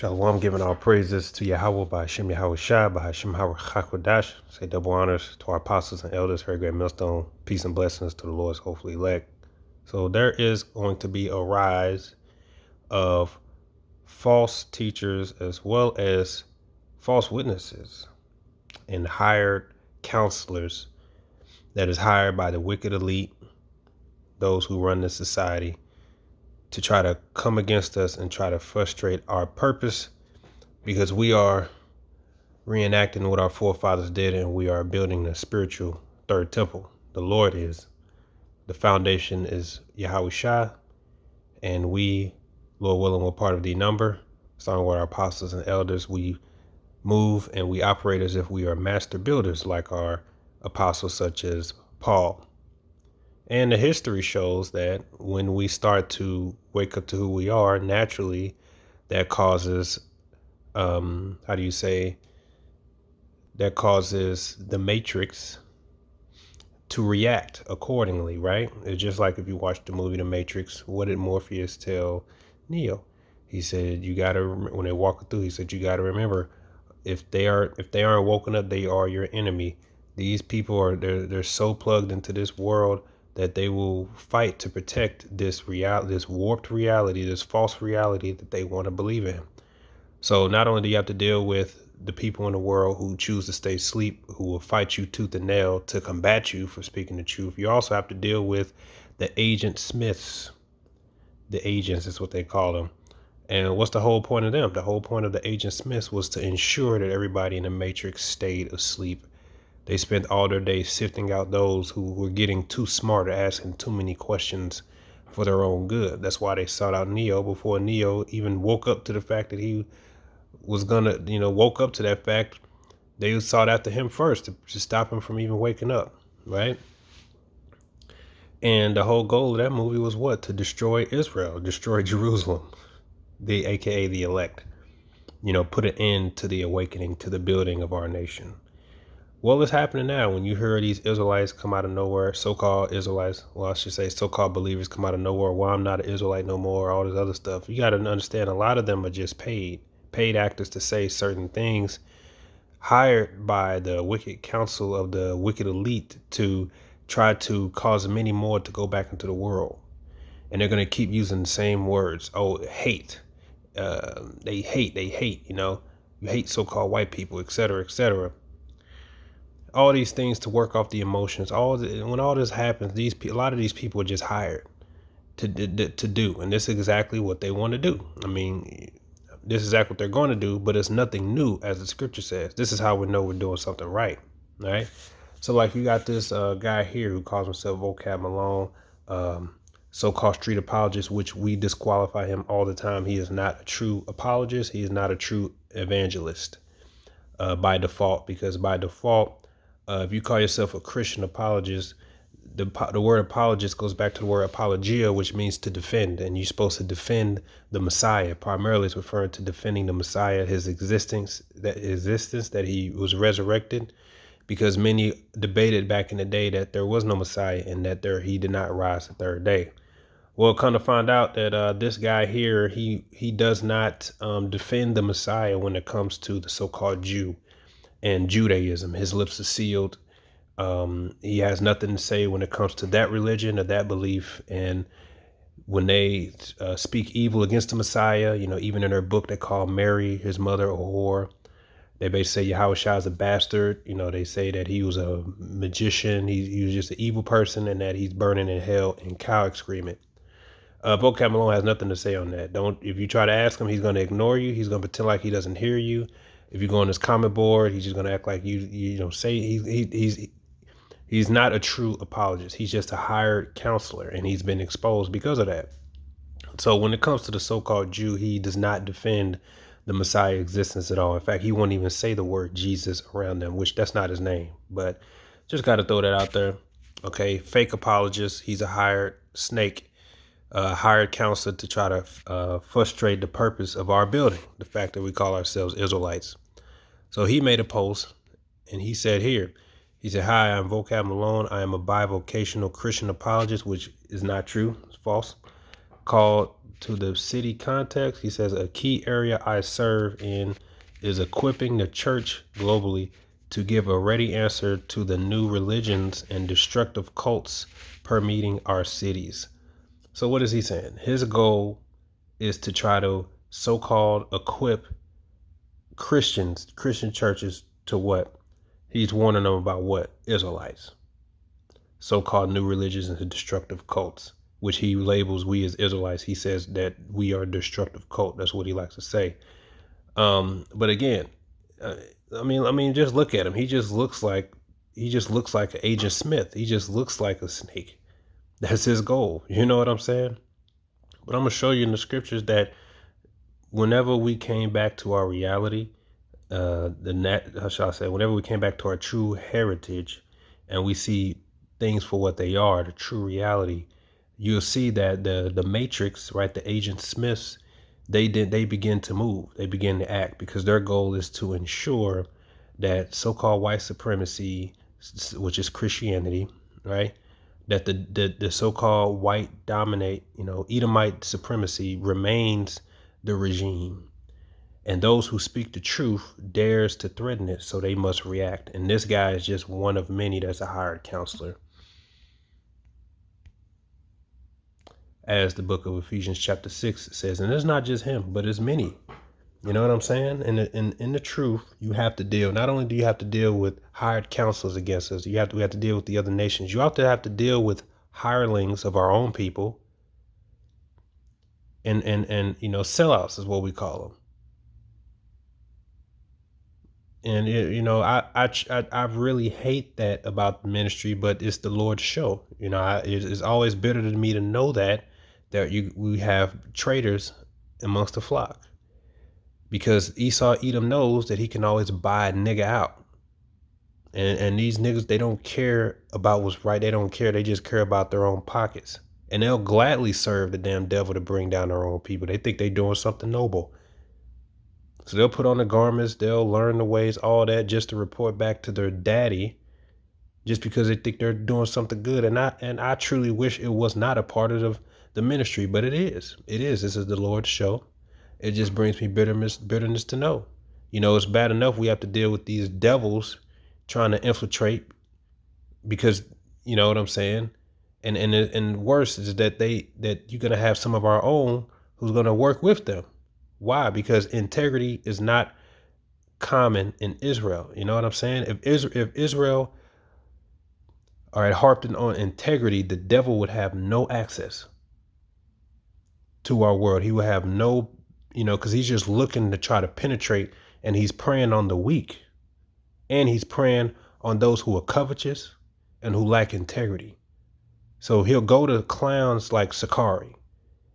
Shalom, giving all praises to Yahweh by Hashem Yahweh Shai, by Hashem Yahweh Hakodash. Say double honors to our apostles and elders, very great millstone. Peace and blessings to the Lord's hopefully elect. So there is going to be a rise of false teachers as well as false witnesses and hired counselors that is hired by the wicked elite, those who run this society, to try to come against us and try to frustrate our purpose, because we are reenacting what our forefathers did, and we are building the spiritual third temple. The Lord is. The foundation is Yahweh Shai, and we, Lord willing, we're part of the number. Starting with our apostles and elders, we move and we operate as if we are master builders, like our apostles such as Paul. And the history shows that when we start to wake up to who we are, naturally, that causes, that causes the matrix to react accordingly, right? It's just like if you watch the movie The Matrix, what did Morpheus tell Neo? He said, you gotta, when they walk through, he said, you gotta remember, if they aren't woken up, they are your enemy. These people are, they're so plugged into this world that they will fight to protect this reality, this warped reality, this false reality that they want to believe in. So not only do you have to deal with the people in the world who choose to stay asleep, who will fight you tooth and nail to combat you for speaking the truth, you also have to deal with the agent Smiths. The agents is what they call them. And what's the whole point of them? The whole point of the agent Smiths was to ensure that everybody in the matrix stayed asleep. They spent all their days sifting out those who were getting too smart or asking too many questions for their own good. That's why they sought out Neo before Neo even woke up to the fact that he was gonna, woke up to that fact. They sought after him first to stop him from even waking up, right? And the whole goal of that movie was what? To destroy Israel, destroy Jerusalem, aka the elect. Put an end to the awakening, to the building of our nation. Well, it's happening now. When you hear these Israelites come out of nowhere, so-called Israelites, well, I should say so-called believers come out of nowhere. Well, I'm not an Israelite no more, all this other stuff. You got to understand, a lot of them are just paid actors to say certain things, hired by the wicked council of the wicked elite to try to cause many more to go back into the world. And they're going to keep using the same words. Oh, hate. They hate, you hate so-called white people, etc., etc. All these things to work off the emotions. When all this happens, a lot of these people are just hired to do, and this is exactly what they want to do. I mean, this is exactly what they're going to do, but it's nothing new, as the scripture says. This is how we know we're doing something right. Right? So, like, you got this guy here who calls himself Vocab Malone, so-called street apologist, which we disqualify him all the time. He is not a true apologist. He is not a true evangelist by default, because by default, if you call yourself a Christian apologist, the word apologist goes back to the word apologia, which means to defend. And you're supposed to defend the Messiah. Primarily, it's referring to defending the Messiah, his existence, that he was resurrected, because many debated back in the day that there was no Messiah and that he did not rise the third day. Well, kind of find out that this guy here, he does not defend the Messiah when it comes to the so-called Jew and Judaism. His lips are sealed. He has nothing to say when it comes to that religion or that belief. And when they speak evil against the Messiah, even in their book, they call Mary, his mother, a whore. They basically say Yahweh Shai is a bastard. They say that he was a magician. He was just an evil person, and that he's burning in hell in cow excrement. Vocab Malone has nothing to say on that. If you try to ask him, he's going to ignore you. He's going to pretend like he doesn't hear you. If you go on his comment board, he's just going to act like you don't say he's not a true apologist. He's just a hired counselor, and he's been exposed because of that. So when it comes to the so-called Jew, he does not defend the Messiah existence at all. In fact, he won't even say the word Jesus around them, which that's not his name. But just got to throw that out there. Okay, fake apologist. He's a hired snake. Hired counselor to try to frustrate the purpose of our building, the fact that we call ourselves Israelites. So he made a post, and he said here, he said, "Hi, I'm Vocab Malone. I am a bivocational Christian apologist," which is not true. It's false. Called to the city context, he says a key area I serve in is equipping the church globally to give a ready answer to the new religions and destructive cults permeating our cities. So what is he saying? His goal is to try to so-called equip Christian churches to what? He's warning them about what? Israelites. So-called new religions and destructive cults, which he labels we as Israelites. He says that we are a destructive cult. That's what he likes to say. But again, I mean, just look at him. He just looks like an Agent Smith. He just looks like a snake. That's his goal. You know what I'm saying? But I'm gonna show you in the scriptures that whenever we came back to our reality, whenever we came back to our true heritage, and we see things for what they are, the true reality, you'll see that the Matrix, right, the Agent Smiths, they begin to move, they begin to act, because their goal is to ensure that so-called white supremacy, which is Christianity, right, that the so-called white dominate, Edomite supremacy remains the regime. And those who speak the truth dares to threaten it, so they must react. And this guy is just one of many that's a hired counselor. As the book of Ephesians chapter 6 says, and it's not just him, but it's many. You know what I'm saying? And in the truth, you have to deal. Not only do you have to deal with hired counselors against us, we have to deal with the other nations. You also have to deal with hirelings of our own people. And sellouts is what we call them. And I really hate that about the ministry, but it's the Lord's show. It's always bitter to me to know that we have traitors amongst the flock, because Esau Edom knows that he can always buy a nigga out, and these niggas, they don't care about what's right. They don't care. They just care about their own pockets, and they'll gladly serve the damn devil to bring down their own people. They think they're doing something noble. So they'll put on the garments, they'll learn the ways, all that, just to report back to their daddy, just because they think they're doing something good. And I truly wish it was not a part of the ministry, but it is. It is. This is the Lord's show. It just brings me bitterness to know. It's bad enough we have to deal with these devils trying to infiltrate, because you know what I'm saying? And worse is that you're gonna have some of our own who's gonna work with them. Why? Because integrity is not common in Israel. You know what I'm saying? If Israel are harped on integrity, the devil would have no access to our world. He would have no, because he's just looking to try to penetrate, and he's preying on the weak, and he's preying on those who are covetous and who lack integrity. So he'll go to clowns like Sakari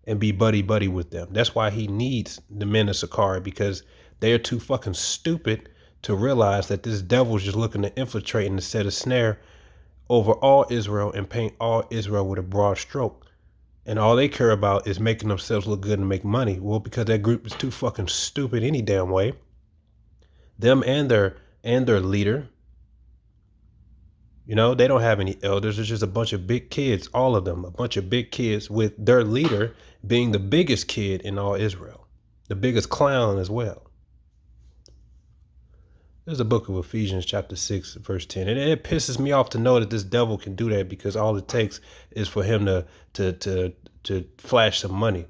and be buddy with them. That's why he needs the men of Sakari, because they're too fucking stupid to realize that this devil's just looking to infiltrate and to set a snare over all Israel and paint all Israel with a broad stroke. And all they care about is making themselves look good and make money. Well, because that group is too fucking stupid any damn way. Them and their leader. They don't have any elders. It's just a bunch of big kids, all of them, a bunch of big kids, with their leader being the biggest kid in all Israel, the biggest clown as well. There's a book of Ephesians chapter 6, verse 10. And it pisses me off to know that this devil can do that, because all it takes is for him to flash some money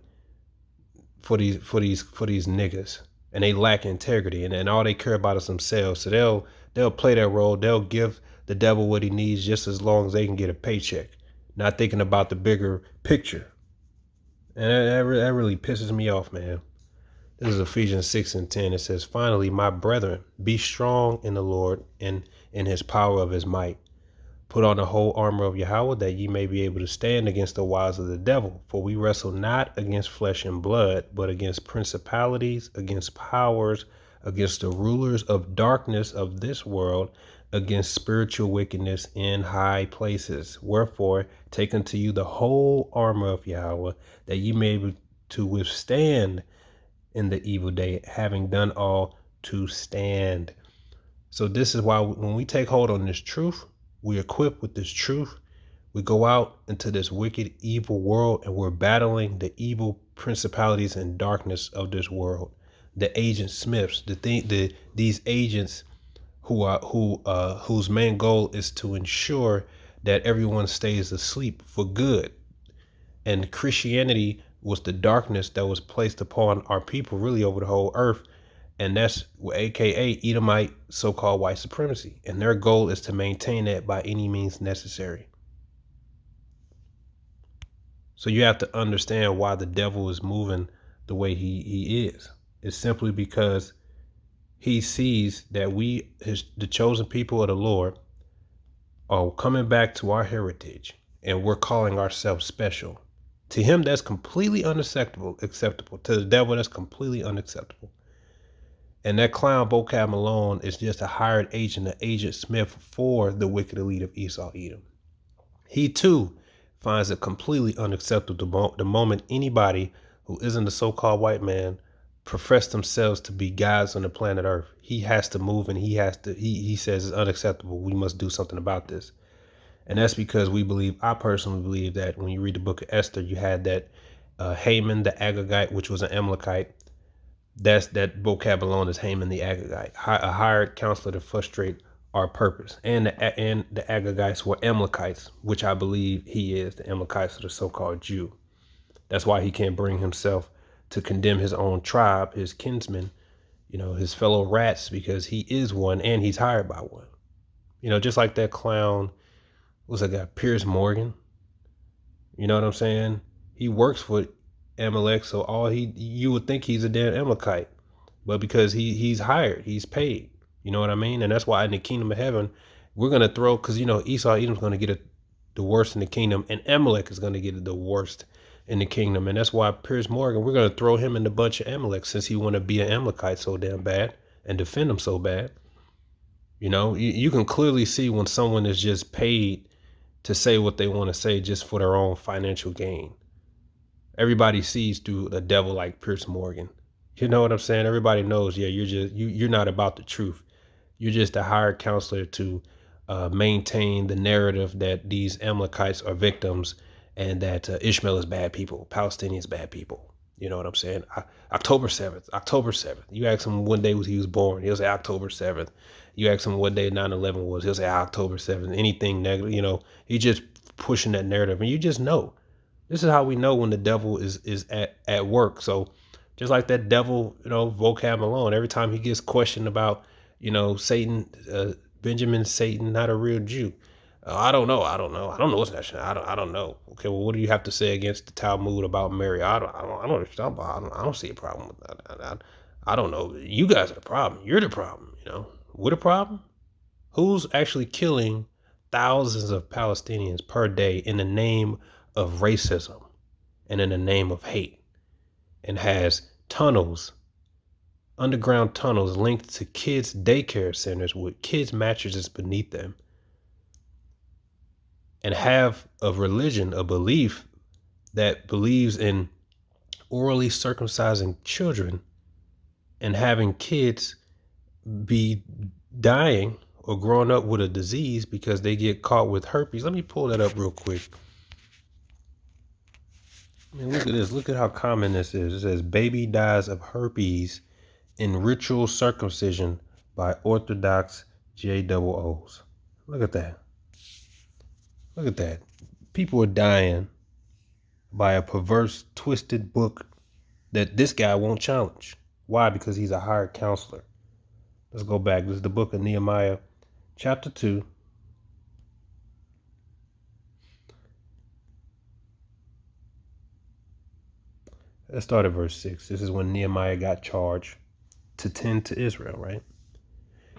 for these niggas. And they lack integrity, and all they care about is themselves. So they'll play that role. They'll give the devil what he needs just as long as they can get a paycheck, not thinking about the bigger picture. And that really pisses me off, man. This is Ephesians 6 and 10. It says, finally, my brethren, be strong in the Lord and in his power of his might. Put on the whole armor of Yahweh, that ye may be able to stand against the wiles of the devil. For we wrestle not against flesh and blood, but against principalities, against powers, against the rulers of darkness of this world, against spiritual wickedness in high places. Wherefore, take unto you the whole armor of Yahweh, that ye may be able to withstand in the evil day, having done all to stand. So this is why when we take hold on this truth, we equip with this truth, We go out into this wicked, evil world, and we're battling the evil principalities and darkness of this world. The agent Smiths, these agents whose main goal is to ensure that everyone stays asleep for good. And Christianity was the darkness that was placed upon our people, really over the whole earth. And that's AKA Edomite so-called white supremacy. And their goal is to maintain that by any means necessary. So you have to understand why the devil is moving the way he is. It's simply because he sees that the chosen people of the Lord, are coming back to our heritage, and we're calling ourselves special. To him, that's completely unacceptable. To the devil, that's completely unacceptable. And that clown vocab Malone is just a hired agent, an agent Smith for the wicked elite of Esau Edom. He too finds it completely unacceptable the moment anybody who isn't a so-called white man profess themselves to be gods on the planet Earth. He has to move, and he says it's unacceptable. We must do something about this. And that's because I personally believe that when you read the book of Esther, you had that Haman the Agagite, which was an Amalekite. That vocab alone is Haman the Agagite, a hired counselor to frustrate our purpose. And the Agagites were Amalekites, which I believe he is. The Amalekites are the so-called Jew. That's why he can't bring himself to condemn his own tribe, his kinsmen, his fellow rats, because he is one and he's hired by one. Just like that clown, what's that guy, Piers Morgan? You know what I'm saying? He works for Amalek, so you would think he's a damn Amalekite, but because he's hired, he's paid. You know what I mean? And that's why in the kingdom of heaven, we're gonna throw, because Esau Edom's gonna get the worst in the kingdom, and Amalek is gonna get the worst in the kingdom. And that's why Piers Morgan, we're gonna throw him in the bunch of Amalek, since he want to be an Amalekite so damn bad and defend him so bad. You can clearly see when someone is just paid to say what they want to say just for their own financial gain. Everybody sees through a devil like Piers Morgan. You know what I'm saying? Everybody knows, yeah, you're not about the truth. You're just a hired counselor to maintain the narrative that these Amalekites are victims, and that Ishmael is bad people, Palestinians bad people. You know what I'm saying? October 7th. You ask him what day he was born, he'll say October 7th. You ask him what day 9/11 was, he'll say October 7th. Anything negative, he just pushing that narrative, and you just know. This is how we know when the devil is at work. So just like that devil, vocab alone, every time he gets questioned about, Satan, Benjamin Satan, not a real Jew. I don't know what's that. I don't know. Okay, well, what do you have to say against the Talmud about Mary? I don't know what you're talking about. I don't see a problem with that. I don't know. You guys are the problem. You're the problem. We're the problem. Who's actually killing thousands of Palestinians per day in the name of racism and in the name of hate, and has underground tunnels linked to kids' daycare centers with kids' mattresses beneath them, and have a religion, a belief that believes in orally circumcising children and having kids be dying or growing up with a disease because they get caught with herpes. Let me pull that up real quick. I mean, look at this. Look at how common this is. It says baby dies of herpes in ritual circumcision by Orthodox JOOs. Look at that. Look at that. People are dying by a perverse, twisted book that this guy won't challenge. Why? Because he's a hired counselor. Let's go back. This is the book of Nehemiah, chapter 2. Let's start at verse 6. This is when Nehemiah got charged to tend to Israel, right?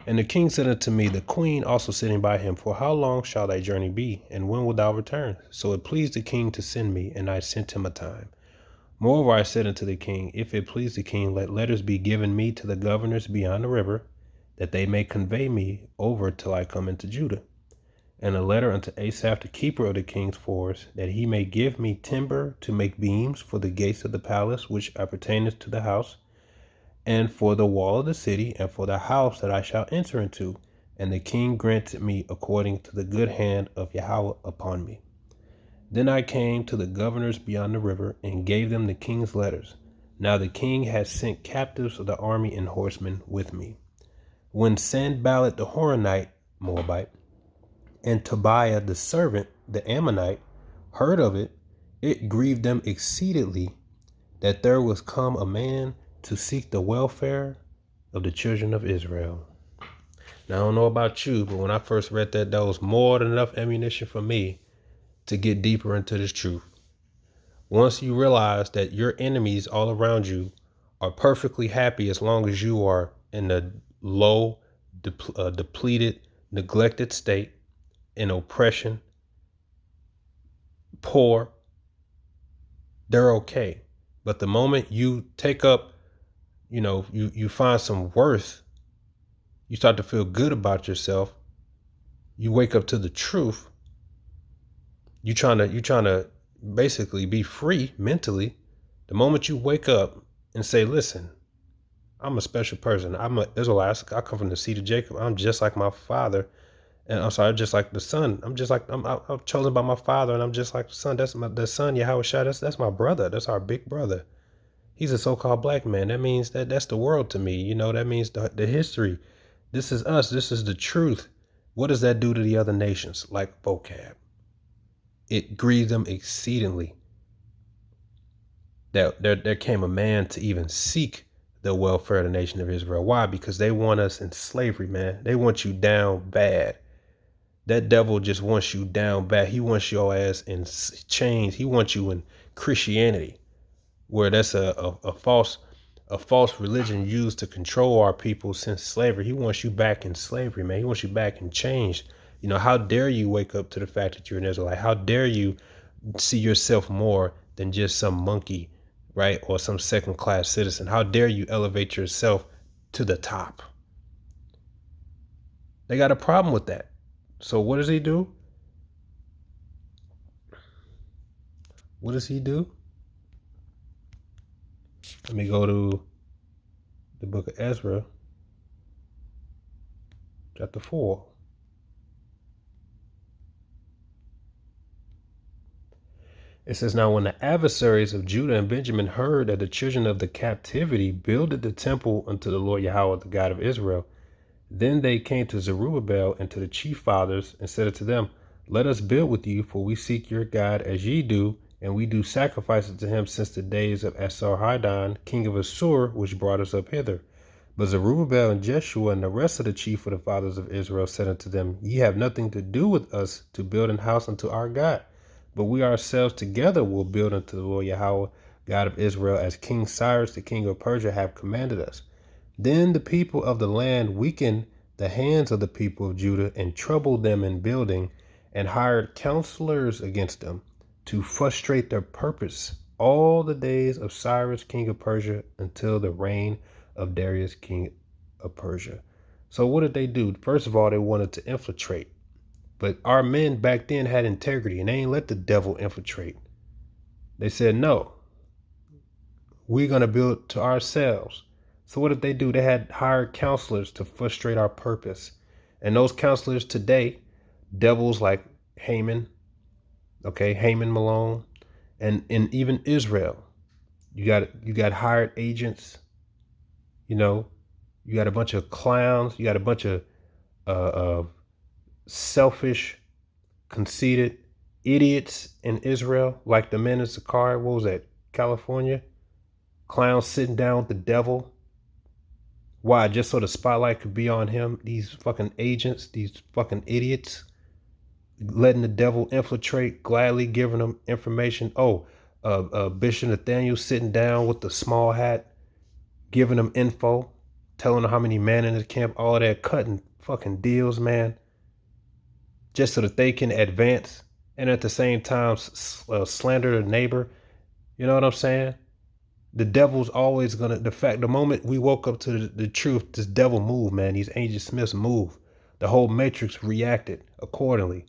And the king said unto me, the queen also sitting by him, for how long shall thy journey be? And when wilt thou return? So it pleased the king to send me, and I sent him a time. Moreover, I said unto the king, if it please the king, let letters be given me to the governors beyond the river, that they may convey me over till I come into Judah. And a letter unto Asaph, the keeper of the king's forest, that he may give me timber to make beams for the gates of the palace, which appertaineth to the house, and for the wall of the city, and for the house that I shall enter into. And the king granted me according to the good hand of Yahweh upon me. Then I came to the governors beyond the river and gave them the king's letters. Now the king had sent captives of the army and horsemen with me. When Sanballat the Horonite, Moabite, and Tobiah the servant, the Ammonite, heard of it, it grieved them exceedingly that there was come a man to seek the welfare of the children of Israel. Now, I don't know about you, but when I first read that, that was more than enough ammunition for me to get deeper into this truth. Once you realize that your enemies all around you are perfectly happy as long as you are in a low, depleted, neglected state, in oppression, poor, they're okay. But the moment you take up, you find some worth, you start to feel good about yourself, you wake up to the truth, you trying to basically be free mentally. The moment you wake up and say, listen, I'm a special person. I'm an Israelite. I come from the seed of Jacob. I'm just like my father. And I'm sorry, just like the son. I'm chosen by my father, and I'm just like the son. That's the son, Yahweh Shai. That's my brother. That's our big brother. He's a so-called black man. That means that's the world to me. That means the history. This is us. This is the truth. What does that do to the other nations? Like vocab. It grieved them exceedingly that there came a man to even seek the welfare of the nation of Israel. Why? Because they want us in slavery, man. They want you down bad. That devil just wants you down bad. He wants your ass in chains. He wants you in Christianity, where that's a false religion used to control our people since slavery. He wants you back in slavery, man. He wants you back in chains. How dare you wake up to the fact that you're an Israelite? How dare you see yourself more than just some monkey, right? Or some second-class citizen? How dare you elevate yourself to the top? They got a problem with that. So what does he do? What does he do? Let me go to the book of Ezra, chapter 4. It says, now when the adversaries of Judah and Benjamin heard that the children of the captivity builded the temple unto the Lord Yahweh, the God of Israel, then they came to Zerubbabel and to the chief fathers and said unto them, let us build with you, for we seek your God as ye do, and we do sacrifices to him since the days of Esarhaddon, king of Assur, which brought us up hither. But Zerubbabel and Jeshua and the rest of the chief of the fathers of Israel said unto them, ye have nothing to do with us to build an house unto our God, but we ourselves together will build unto the Lord Yahweh, God of Israel, as King Cyrus, the king of Persia, have commanded us. Then the people of the land weakened the hands of the people of Judah and troubled them in building, and hired counselors against them to frustrate their purpose all the days of Cyrus, king of Persia, until the reign of Darius, king of Persia. So what did they do? First of all, they wanted to infiltrate. But our men back then had integrity, and they ain't let the devil infiltrate. They said, no, we're going to build to ourselves. So what did they do? They had hired counselors to frustrate our purpose. And those counselors today, devils like Haman, Haman Malone, and even Israel, you got hired agents, you got a bunch of clowns, you got a bunch of selfish, conceited idiots in Israel, like the men in Sakar, what was that, California? Clowns sitting down with the devil. Why? Just so the spotlight could be on him. These fucking agents, these fucking idiots, letting the devil infiltrate, gladly giving them information. Bishop Nathaniel sitting down with the small hat, giving them info, telling them how many men in the camp, all that, cutting fucking deals, man, just so that they can advance and at the same time slander the neighbor. You know what I'm saying? The devil's always gonna, the moment we woke up to the truth, this devil moved, man. These Agent Smiths moved. The whole matrix reacted accordingly.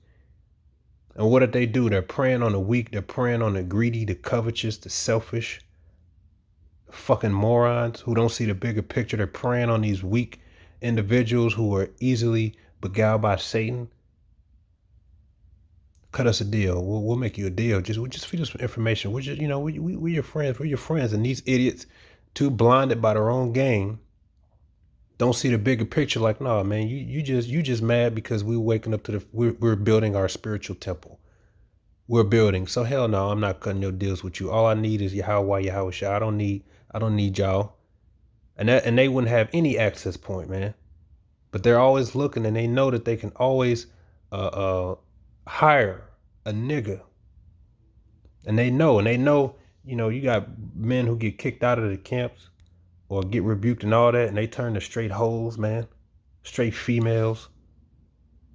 And what did they do? They're preying on the weak. They're preying on the greedy, the covetous, the selfish, fucking morons who don't see the bigger picture. They're preying on these weak individuals who are easily beguiled by Satan. cut us a deal. We'll make you a deal. Just feed us some information. We're just, we're your friends. We're your friends. And these idiots, too blinded by their own game, don't see the bigger picture. Like, no, man, you just mad because we're waking up to we're building our spiritual temple. We're building. So hell no, I'm not cutting no deals with you. All I need is Yahweh Shah. I don't need y'all. And they wouldn't have any access point, man. But they're always looking, and they know that they can always hire a nigga. And they know, you got men who get kicked out of the camps or get rebuked and all that, and they turn to straight hoes, man, straight females.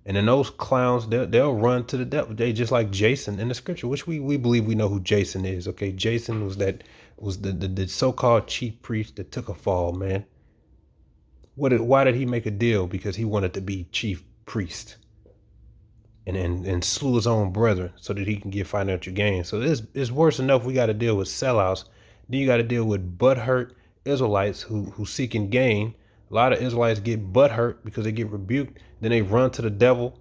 And then those clowns, they'll run to the devil. They just like Jason in the scripture, which we believe we know who Jason is. Okay, Jason was the so-called chief priest that took a fall, man. Why did he make a deal? Because he wanted to be chief priest and slew his own brethren so that he can get financial gain. So it's worse enough we got to deal with sellouts. Then you got to deal with butthurt Israelites who seeking gain. A lot of Israelites get butthurt because they get rebuked. Then they run to the devil,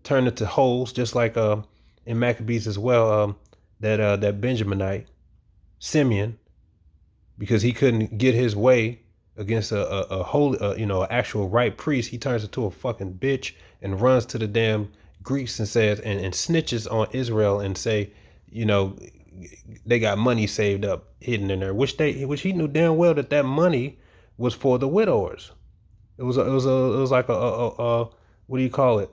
turn into holes, just like in Maccabees as well. That Benjaminite Simeon, because he couldn't get his way against a holy, actual right priest, he turns into a fucking bitch and runs to the damn Greeks and says and snitches on Israel and say, they got money saved up hidden in there, which he knew damn well that money was for the widowers. It was like a what do you call it?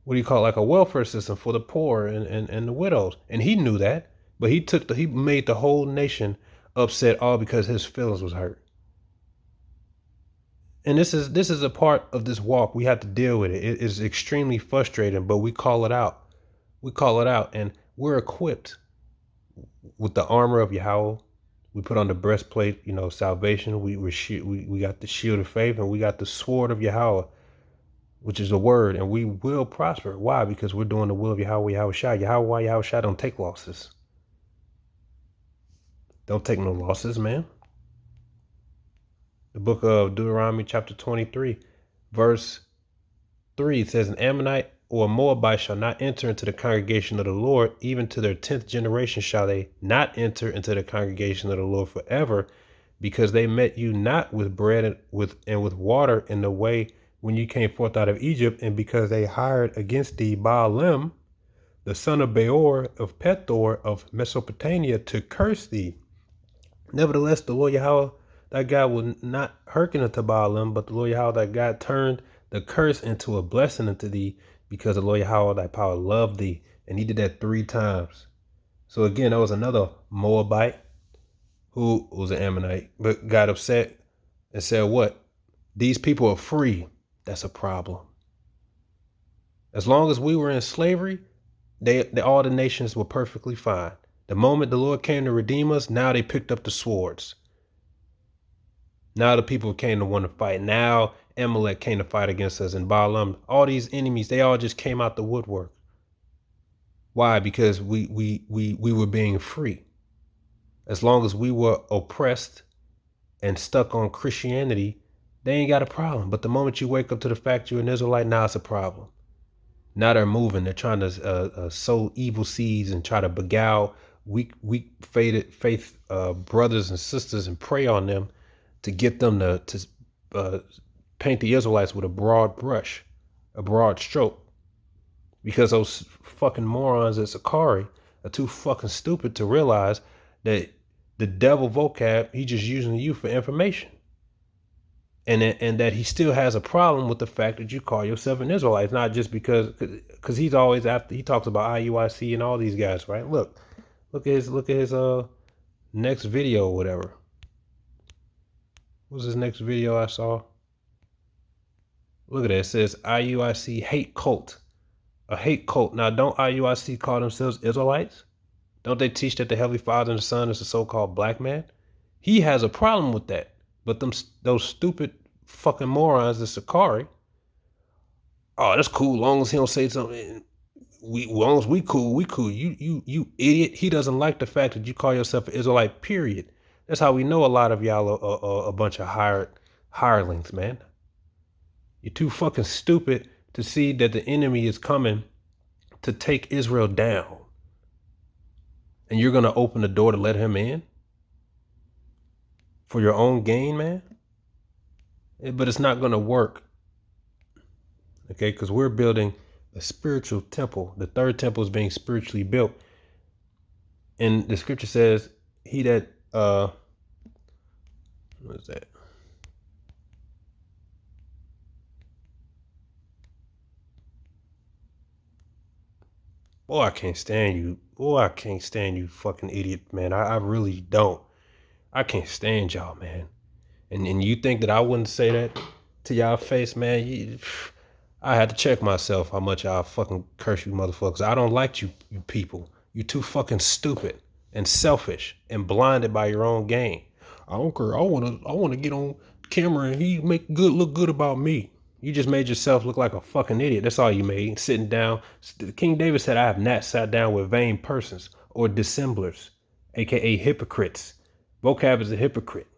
Like a welfare system for the poor and the widows. And he knew that, but he made the whole nation upset all because his feelings was hurt. And this is a part of this walk. We have to deal with it. It is extremely frustrating, but we call it out. And we're equipped with the armor of Yahweh. We put on the breastplate, salvation. We got the shield of faith, and we got the sword of Yahweh, which is the word, and we will prosper. Why? Because we're doing the will of Yahweh Shah. Yahweh Shah don't take losses. Don't take no losses, man. The book of Deuteronomy chapter 23, verse 3 says, an Ammonite or a Moabite shall not enter into the congregation of the Lord, even to their 10th generation shall they not enter into the congregation of the Lord forever, because they met you not with bread and with water in the way when you came forth out of Egypt, and because they hired against thee Baalim, the son of Beor of Pethor of Mesopotamia, to curse thee. Nevertheless, the Lord Yahweh thy God will not hearken unto Baalim, but the Lord Yahweh thy God turned the curse into a blessing unto thee, because the Lord Yahweh thy power loved thee. And he did that 3 times. So again, that was another Moabite who was an Ammonite, but got upset and said, what? These people are free. That's a problem. As long as we were in slavery, all the nations were perfectly fine. The moment the Lord came to redeem us, now they picked up the swords. Now the people came to want to fight. Now Amalek came to fight against us, and Balaam, all these enemies, they all just came out the woodwork. Why? Because we were being free. As long as we were oppressed and stuck on Christianity, they ain't got a problem. But the moment you wake up to the fact you're an Israelite, now it's a problem. Now they're moving. They're trying to sow evil seeds and try to beguile weak faith brothers and sisters and prey on them to get them to paint the Israelites with a broad brush, a broad stroke. Because those fucking morons at Sakari are too fucking stupid to realize that the devil vocab, he just using you for information. And that he still has a problem with the fact that you call yourself an Israelite. It's not just because he's always after, he talks about IUIC and all these guys, right? Look at his next video or whatever. What was his next video I saw? Look at that. It says IUIC hate cult. A hate cult. Now, don't IUIC call themselves Israelites? Don't they teach that the Heavenly Father and the Son is a so-called black man? He has a problem with that. But those stupid fucking morons, the Sakari, oh, that's cool. Long as he don't say something. Long as we cool, we cool. You idiot. He doesn't like the fact that you call yourself an Israelite, period. That's how we know a lot of y'all are a bunch of hirelings, man. You're too fucking stupid to see that the enemy is coming to take Israel down. And you're going to open the door to let him in for your own gain, man? But it's not going to work. Okay, because we're building a spiritual temple. The third temple is being spiritually built. And the scripture says, he that, what is that? Boy, I can't stand you. Boy, I can't stand you fucking idiot, man. I really don't. I can't stand y'all, man. And you think that I wouldn't say that to y'all face, man? I had to check myself how much I fucking curse you motherfuckers. I don't like you people. You too fucking stupid and selfish and blinded by your own game. I don't care. I wanna get on camera and he make good look good about me. You just made yourself look like a fucking idiot. That's all you made. Sitting down. King David said, I have not sat down with vain persons or dissemblers, aka hypocrites. Vocab is a hypocrite.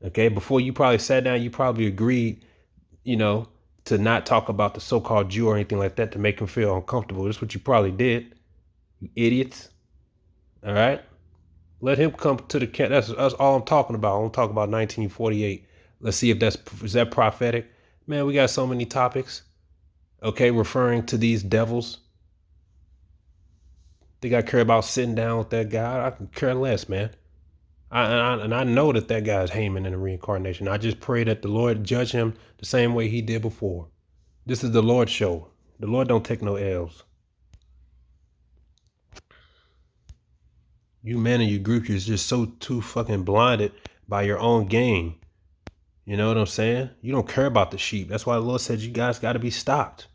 Okay, before you probably sat down, you probably agreed, to not talk about the so-called Jew or anything like that to make him feel uncomfortable. That's what you probably did, you idiots. All right, let him come to the camp. That's all I'm talking about. I'm talking about 1948. Let's see if is that prophetic. Man, we got so many topics. Okay, referring to these devils. Think I care about sitting down with that guy? I could care less, man. I know that guy is Haman in the reincarnation. I just pray that the Lord judge him the same way he did before. This is the Lord's show. The Lord don't take no L's. You men and you group, you're just so too fucking blinded by your own gain. You know what I'm saying? You don't care about the sheep. That's why the Lord said you guys got to be stopped.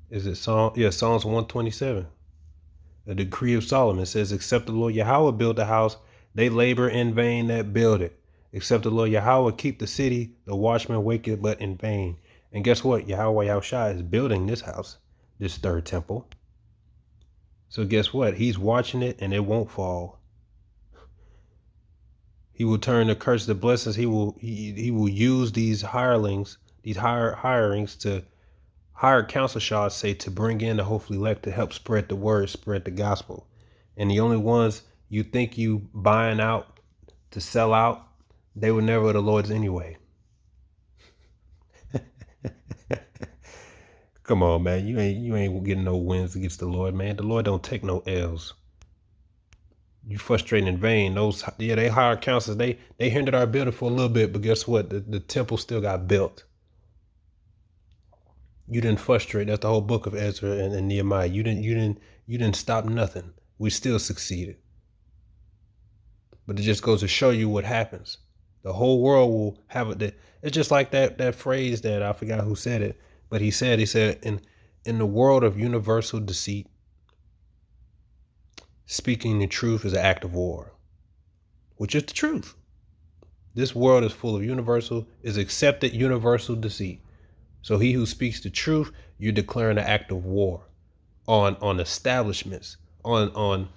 Is it Psalm? Yeah, Psalms 127. The decree of Solomon says, except the Lord Yahweh build a house, they labor in vain that build it. Except the Lord Yahweh keep the city, the watchman waketh but in vain. And guess what? Yahweh Yahushua is building this house, this third temple. So guess what? He's watching it and it won't fall. He will turn the curse to blessings. He will use these hirelings, these hirings to hired counsel, shall I say, to bring in the hopeful elect to help spread the word, spread the gospel. And the only ones you think you buying out to sell out, they were never the Lord's anyway. Come on, man. You ain't getting no wins against the Lord, man. The Lord don't take no L's. You frustrating in vain. They hired counselors. They hindered our building for a little bit, but guess what? The temple still got built. You didn't frustrate. That's the whole book of Ezra and Nehemiah. You didn't stop nothing. We still succeeded. But it just goes to show you what happens. The whole world will have it. It's just like that phrase that I forgot who said it, but he said in the world of universal deceit, speaking the truth is an act of war, which is the truth. This world is full of accepted universal deceit. So he who speaks the truth, you're declaring an act of war on establishments, on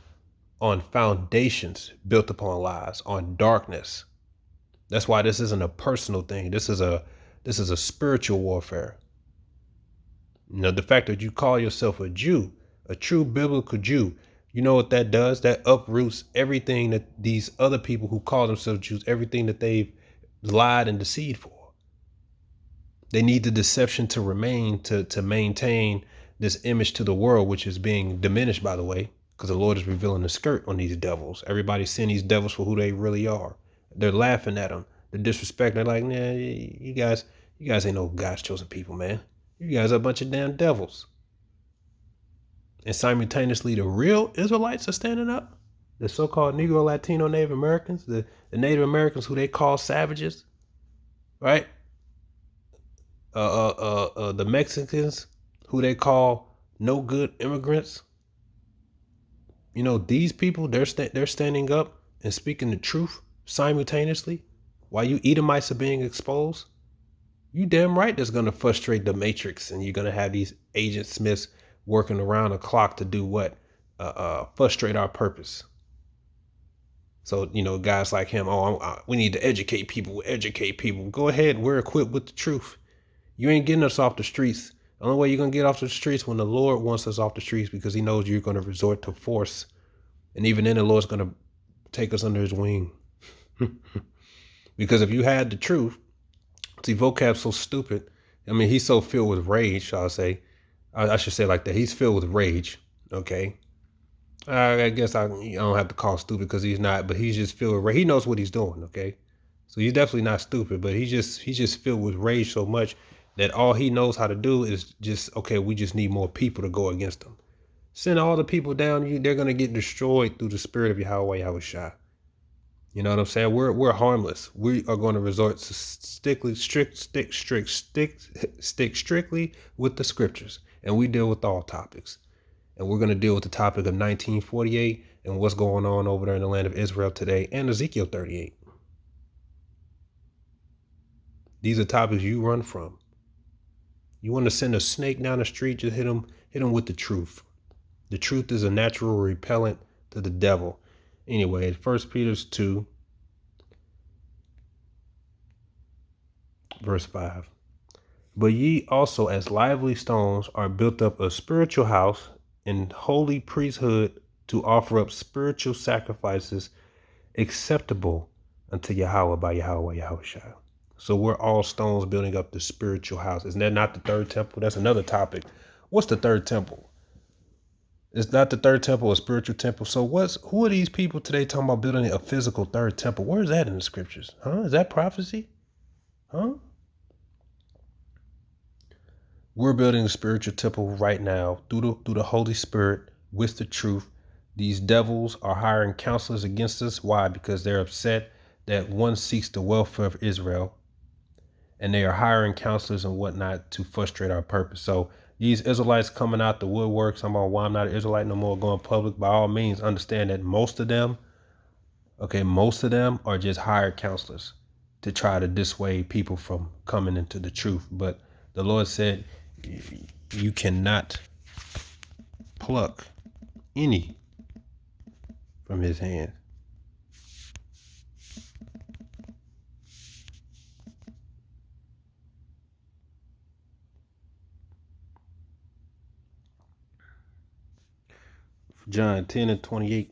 foundations built upon lies, on darkness. That's why this isn't a personal thing. This is a spiritual warfare. The fact that you call yourself a Jew, a true biblical Jew, you know what that does? That uproots everything that these other people who call themselves Jews, everything that they've lied and deceived for. They need the deception to remain, to maintain this image to the world, which is being diminished, by the way, because the Lord is revealing the skirt on these devils. Everybody's seeing these devils for who they really are. They're laughing at them. They're disrespecting. They're like, nah, you guys ain't no God's chosen people, man. You guys are a bunch of damn devils. And simultaneously, the real Israelites are standing up. The so-called Negro, Latino, Native Americans, the Native Americans who they call savages, right? The Mexicans who they call no good immigrants. These people, they're standing up and speaking the truth simultaneously while you Edomites are being exposed. You damn right that's going to frustrate the matrix, and you're going to have these Agent Smiths working around the clock to do what? Frustrate our purpose. So, guys like him, we need to educate people. Educate people. Go ahead. We're equipped with the truth. You ain't getting us off the streets. The only way you're going to get off the streets when the Lord wants us off the streets, because he knows you're going to resort to force. And even then, the Lord's going to take us under his wing. Because if you had the truth, see, vocab's so stupid. I mean, he's so filled with rage, shall I say. I should say it like that. He's filled with rage. Okay. I guess I don't have to call stupid because he's not, but he's just filled with rage. He knows what he's doing. Okay. So he's definitely not stupid, but he's just filled with rage so much that all he knows how to do is just, okay, we just need more people to go against him. Send all the people down, they're gonna get destroyed through the spirit of Yahweh Yahushua. You know what I'm saying? We're harmless. We are going to resort to stick strictly with the scriptures, and we deal with all topics. And we're going to deal with the topic of 1948 and what's going on over there in the land of Israel today and Ezekiel 38. These are topics you run from. You want to send a snake down the street, just hit him with the truth. The truth is a natural repellent to the devil. Anyway, 1 Peter 2, verse 5. But ye also as lively stones are built up a spiritual house and holy priesthood to offer up spiritual sacrifices acceptable unto Yahweh by Yahweh Yahushua. So we're all stones building up the spiritual house. Isn't that not the third temple? That's another topic. What's the third temple? It's not the third temple, a spiritual temple. So who are these people today talking about building a physical third temple? Where is that in the scriptures? Huh? Is that prophecy? Huh? We're building a spiritual temple right now through the Holy Spirit with the truth. These devils are hiring counselors against us. Why? Because they're upset that one seeks the welfare of Israel, and they are hiring counselors and whatnot to frustrate our purpose. So these Israelites coming out the woodwork, talking about why I'm not an Israelite no more, going public, by all means, understand that most of them are just hired counselors to try to dissuade people from coming into the truth. But the Lord said, you cannot pluck any from his hand. John 10:28.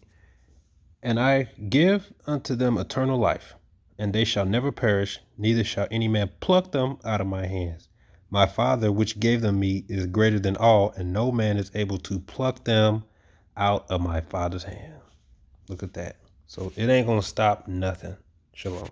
And I give unto them eternal life, and they shall never perish, neither shall any man pluck them out of my hands. My Father, which gave them me, is greater than all, and no man is able to pluck them out of my Father's hand. Look at that. So it ain't going to stop nothing. Shalom.